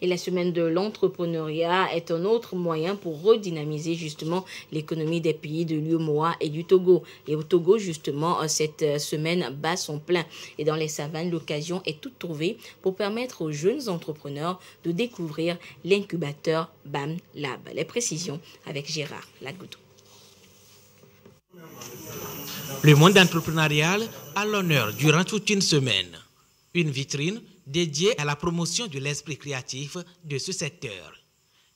Et la semaine de l'entrepreneuriat est un autre moyen pour redynamiser justement l'économie des pays de l'UEMOA et du Togo. Et au Togo, justement, cette semaine bat son plein. Et dans les savanes, l'occasion est toute trouvée pour permettre aux jeunes entrepreneurs de découvrir l'incubateur BAM Lab. Les précisions avec Gérard Lagoudou. Le monde entrepreneurial à l'honneur durant toute une semaine. Une vitrine dédiée à la promotion de l'esprit créatif de ce secteur.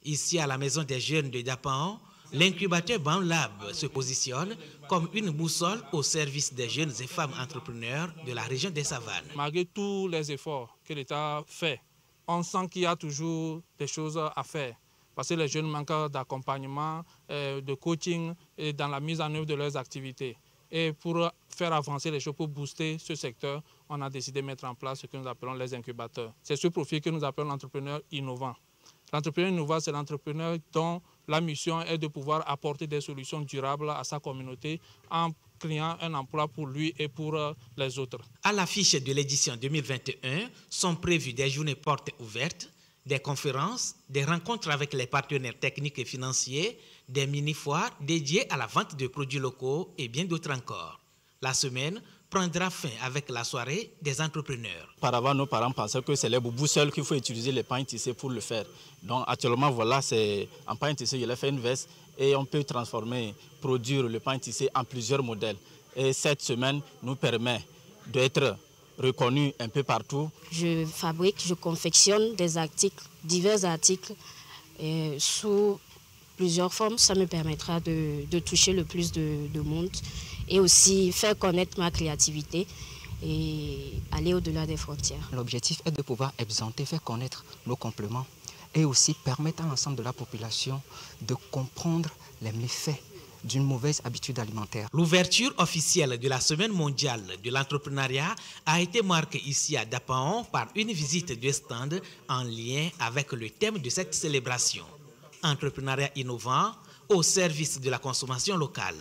Ici, à la Maison des Jeunes de Dapaon, l'incubateur BAM Lab se positionne comme une boussole au service des jeunes et femmes entrepreneurs de la région des Savanes. Malgré tous les efforts que l'État fait, on sent qu'il y a toujours des choses à faire. Parce que les jeunes manquent d'accompagnement, de coaching et dans la mise en œuvre de leurs activités. Et pour faire avancer les choses, pour booster ce secteur, on a décidé de mettre en place ce que nous appelons les incubateurs. C'est ce profil que nous appelons l'entrepreneur innovant. L'entrepreneur innovant, c'est l'entrepreneur dont la mission est de pouvoir apporter des solutions durables à sa communauté en créant un emploi pour lui et pour les autres. À l'affiche de l'édition 2021 sont prévues des journées portes ouvertes, des conférences, des rencontres avec les partenaires techniques et financiers, des mini-foires dédiées à la vente de produits locaux et bien d'autres encore. La semaine prendra fin avec la soirée des entrepreneurs. Auparavant, nos parents pensaient que c'est les boubous seuls qu'il faut utiliser les pains tissés pour le faire. Donc actuellement, voilà, c'est en pain tissé, il a fait une veste et on peut produire le pain tissé en plusieurs modèles. Et cette semaine nous permet d'être reconnu un peu partout. Je fabrique, je confectionne des articles, divers articles sous plusieurs formes. Ça me permettra de toucher le plus de monde et aussi faire connaître ma créativité et aller au-delà des frontières. L'objectif est de pouvoir exempter, faire connaître nos compléments et aussi permettre à l'ensemble de la population de comprendre les méfaits d'une mauvaise habitude alimentaire. L'ouverture officielle de la Semaine mondiale de l'entrepreneuriat a été marquée ici à Dapaon par une visite de stand en lien avec le thème de cette célébration. Entrepreneuriat innovant au service de la consommation locale.